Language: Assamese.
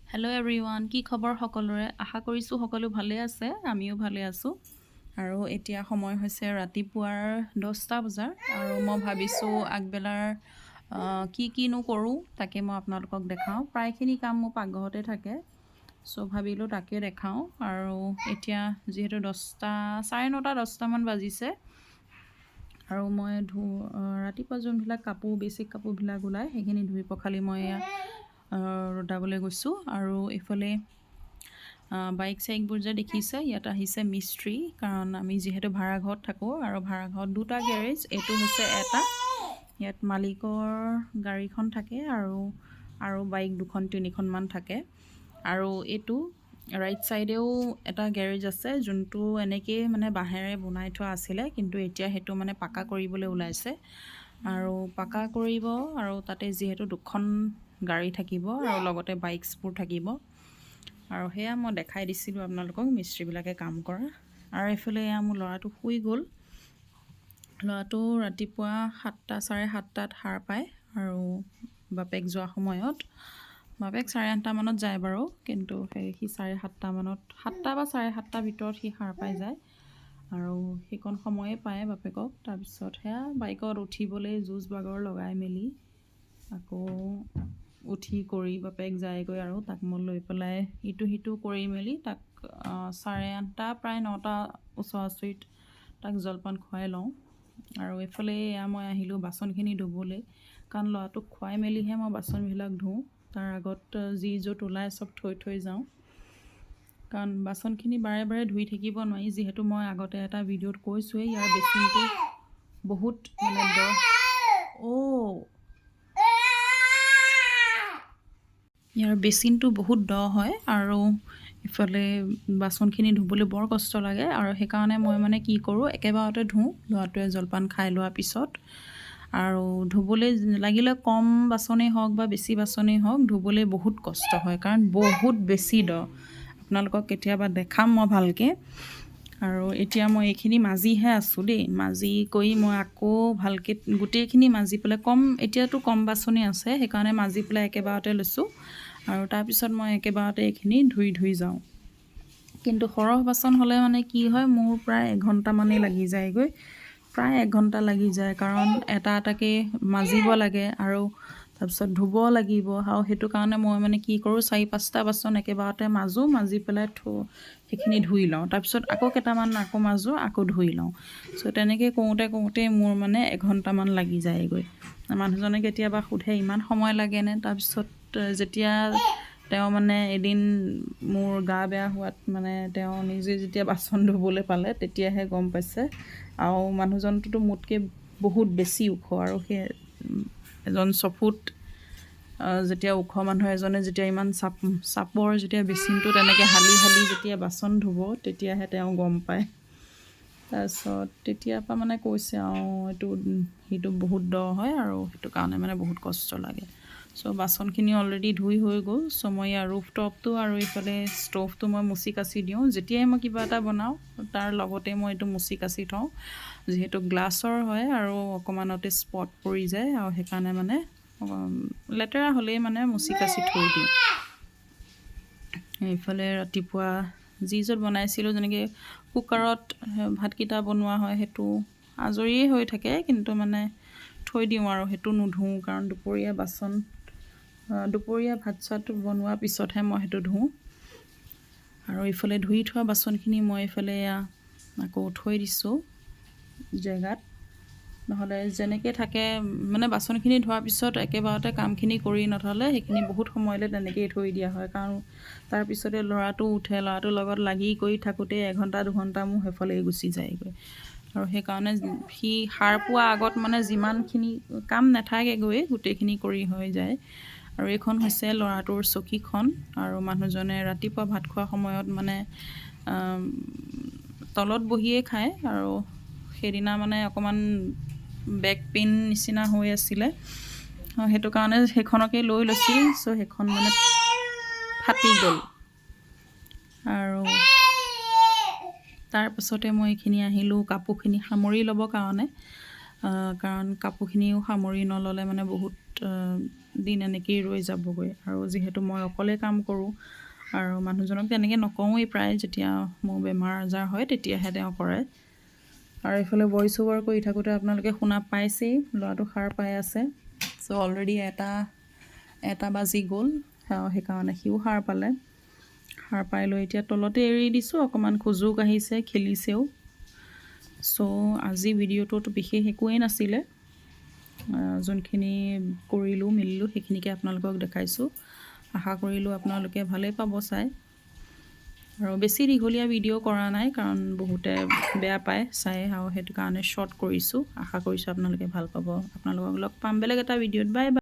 হেল্ল' এভৰিৱান, কি খবৰ সকলোৰে? আশা কৰিছোঁ সকলো ভালে আছে, আমিও ভালে আছোঁ। আৰু এতিয়া সময় হৈছে ৰাতিপুৱাৰ 10টা বজাৰ আৰু মই ভাবিছোঁ আগবেলাৰ কিনো কৰোঁ তাকে মই আপোনালোকক দেখাওঁ। প্ৰায়খিনি কাম মোৰ পাকঘৰতে থাকে, চ' ভাবিলোঁ তাকে দেখাওঁ। আৰু এতিয়া যিহেতু 9:30 10টামান বাজিছে আৰু মই ৰাতিপুৱা যোনবিলাক কাপোৰ বেছিক কাপোৰবিলাক ওলায় সেইখিনি ধুই পখালি মই ৰ'দাবলৈ গৈছোঁ। আৰু এইফালে বাইক চাইকবোৰ যে দেখিছে, ইয়াত আহিছে মিস্ত্ৰী, কাৰণ আমি যিহেতু ভাড়াঘৰত থাকোঁ আৰু ভাড়াঘৰত দুটা গেৰেজ, এইটো হৈছে এটা, ইয়াত মালিকৰ গাড়ীখন থাকে আৰু বাইক 2-3খনমান থাকে। আৰু এইটো ৰাইট ছাইডেও এটা গেৰেজ আছে, যোনটো এনেকেই মানে বাঁহেৰে বনাই থোৱা আছিলে, কিন্তু এতিয়া সেইটো মানে পাকা কৰিবলৈ ওলাইছে। আৰু পাকা কৰিব, আৰু তাতে যিহেতু 2খন গাড়ী থাকিব আৰু লগতে বাইকছবোৰ থাকিব। আৰু সেয়া মই দেখাই দিছিলোঁ আপোনালোকক মিস্ত্ৰীবিলাকে কাম কৰা। আৰু এইফালে এয়া মোৰ ল'ৰাটো শুই গ'ল। ল'ৰাটো ৰাতিপুৱা 7:30 সাৰ পায়, আৰু বাপেক যোৱা সময়ত বাপেক 8:30মানত যায় বাৰু, কিন্তু সি 7:30 বা 7:30 ভিতৰত সি সাৰ পাই যায়। আৰু সেইকণ সময়ে পায় বাপেকক। তাৰপিছত সেয়া বাইকত উঠিবলৈ যুঁজ বাগৰ লগাই মেলি আকৌ উঠি কৰি বাপেক যায়গৈ, আৰু তাক মই লৈ পেলাই ইটো সিটো কৰি মেলি তাক 8:30 প্ৰায় 9টা ওচৰা-ওচৰিত তাক জলপান খুৱাই লওঁ। আৰু এইফালে এয়া মই আহিলোঁ বাচনখিনি ধুবলৈ, কাৰণ ল'ৰাটোক খুৱাই মেলিহে মই বাচনবিলাক ধুওঁ। তাৰ আগত যি য'ত ওলাই চব থৈ যাওঁ, কাৰণ বাচনখিনি বাৰে বাৰে ধুই থাকিব নোৱাৰি। যিহেতু মই আগতে এটা ভিডিঅ'ত কৈছোঁৱেই, ইয়াৰ বেচিনটো বহুত মানে ইয়াৰ বেচিনটো বহুত দ হয়, আৰু ইফালে বাচনখিনি ধুবলৈ বৰ কষ্ট লাগে। আৰু সেইকাৰণে মই মানে কি কৰোঁ, একেবাৰতে ধুওঁ ল'ৰাটোৱে জলপান খাই লোৱাৰ পিছত। আৰু ধুবলৈ লাগিলে কম বাচনেই হওক বা বেছি বাচনেই হওক, ধুবলৈ বহুত কষ্ট হয়, কাৰণ বহুত বেছি দ। আপোনালোকক কেতিয়াবা দেখাম মই ভালকৈ। আৰু এতিয়া মই এইখিনি মাজিহে আছোঁ দেই, মাজি কৰি মই আকৌ ভালকৈ গোটেইখিনি মাজি পেলাই এতিয়াতো কম বাচনেই আছে, সেইকাৰণে মাজি পেলাই একেবাৰতে লৈছোঁ। আৰু তাৰপিছত মই একেবাৰতে এইখিনি ধুই যাওঁ। কিন্তু সৰহ বাচন হ'লে মানে কি হয়, মোৰ প্ৰায় 1 ঘণ্টামানেই লাগি যায়গৈ, প্ৰায় 1 ঘণ্টা লাগি যায়, কাৰণ এটা এটাকৈ মাজিব লাগে আৰু তাৰপিছত ধুব লাগিব। আৰু সেইটো কাৰণে মই মানে কি কৰোঁ, 4-5টা বাচন একেবাৰতে মাজি পেলাই সেইখিনি ধুই লওঁ, তাৰপিছত আকৌ কেইটামান আকৌ মাজোঁ, আকৌ ধুই লওঁ। চ' তেনেকৈ কৰোঁতে মোৰ মানে 1 ঘণ্টামান লাগি যায়গৈ। মানুহজনে কেতিয়াবা সোধে ইমান সময় লাগেনে? তাৰপিছত যেতিয়া তেওঁ মানে এদিন মোৰ গা বেয়া হোৱাত মানে তেওঁ নিজে যেতিয়া বাচন ধুবলৈ পালে, তেতিয়াহে গম পাইছে। আৰু মানুহজনটোতো মোতকৈ বহুত বেছি ওখ, আৰু সেই এজন 6 ফুট যেতিয়া ওখ মানুহ এজনে যেতিয়া ইমান চাপৰ যেতিয়া বেচিনটো তেনেকৈ হালি যেতিয়া বাচন ধুব, তেতিয়াহে তেওঁ গম পায়। তাৰপিছত তেতিয়াৰ পৰা মানে কৈছে সেইটো বহুত দ হয়, আৰু সেইটো কাৰণে মানে বহুত কষ্ট লাগে। চ' বাচনখিনি অলৰেডি ধুই হৈ গ'ল। চ' মই ৰুফটপটো আৰু এইফালে ষ্ট'ভটো মই মুচি কাচি দিওঁ। যেতিয়াই মই কিবা এটা বনাওঁ তাৰ লগতে মই এইটো মুচি কাচি থওঁ, যিহেতু গ্লাছৰ হয় আৰু অকণমানতে স্পট পৰি যায়, আৰু সেইকাৰণে মানে লেতেৰা হ'লেই মানে মুচি কাচি থৈ দিওঁ। এইফালে ৰাতিপুৱা যি য'ত বনাইছিলোঁ, যেনেকৈ কুকাৰত ভাতকেইটা বনোৱা হয়, সেইটো আজৰিয়ে হৈ থাকে, কিন্তু মানে থৈ দিওঁ আৰু সেইটো নুধুওঁ, কাৰণ দুপৰীয়া ভাত চাত বনোৱাৰ পিছতহে মই সেইটো ধুওঁ। আৰু এইফালে ধুই থোৱা বাচনখিনি মই এইফালে আকৌ থৈ দিছোঁ জেগাত, নহ'লে যেনেকৈ থাকে মানে বাচনখিনি ধোৱাৰ পিছত একেবাৰতে কামখিনি কৰি নথ'লে সেইখিনি বহুত সময়লৈ তেনেকৈয়ে থৈ দিয়া হয়, কাৰণ তাৰপিছতে ল'ৰাটো উঠে, ল'ৰাটোৰ লগত লাগি কৰি থাকোঁতেই 1 ঘণ্টা 2 ঘণ্টা মোৰ সেইফালেই গুচি যায়গৈ। আৰু সেইকাৰণে সি সাৰ পোৱাৰ আগত মানে যিমানখিনি কাম নাথাকেগৈ, গোটেইখিনি কৰি হৈ যায়। আৰু এইখন হৈছে ল'ৰাটোৰ চকীখন, আৰু মানুহজনে ৰাতিপুৱা ভাত খোৱাৰ সময়ত মানে তলত বহিয়ে খায়, আৰু সেইদিনা মানে অকণমান বেক পেইন নিচিনা হৈ আছিলে, সেইটো কাৰণে সেইখনকে লৈ লৈছিল। চ' সেইখন মানে ফাটি গ'ল। আৰু তাৰপাছতে মই এইখিনি আহিলোঁ কাপোৰখিনি সামৰি ল'বৰ কাৰণে। কাৰণ কাপোৰখিনিও সামৰি নল'লে মানে বহুত দিন এনেকেই ৰৈ যাবগৈ আৰু যিহেতু মই অকলে কাম কৰোঁ আৰু মানুহজনক তেনেকৈ নকওঁৱেই প্ৰায় যেতিয়া মোৰ বেমাৰ আজাৰ হয় তেতিয়াহে তেওঁ কৰে আৰু এইফালে ভইচ অভাৰ কৰি থাকোঁতে আপোনালোকে শুনা পাইছেই ল'ৰাটো সাৰ পাই আছে চ' অলৰেডি এটা বাজি গ'ল সেইকাৰণে সিও সাৰ পালে সাৰ পাই লৈ এতিয়া তলতে এৰি দিছোঁ অকণমান খোজো কাঢ়িছে খেলিছেও চ' আজি ভিডিঅ'টোত বিশেষ একোৱেই নাছিলে যোনখিনি কৰিলোঁ মেলিলোঁ সেইখিনিকে আপোনালোকক দেখাইছোঁ আশা কৰিলোঁ আপোনালোকে ভালেই পাব চাই আৰু বেছি দীঘলীয়া ভিডিঅ' কৰা নাই কাৰণ বহুতে বেয়া পায় চাই আৰু সেইটো কাৰণে শ্বৰ্ট কৰিছোঁ আশা কৰিছোঁ আপোনালোকে ভাল পাব আপোনালোকক লগ পাম বেলেগ এটা ভিডিঅ'ত বাই বাই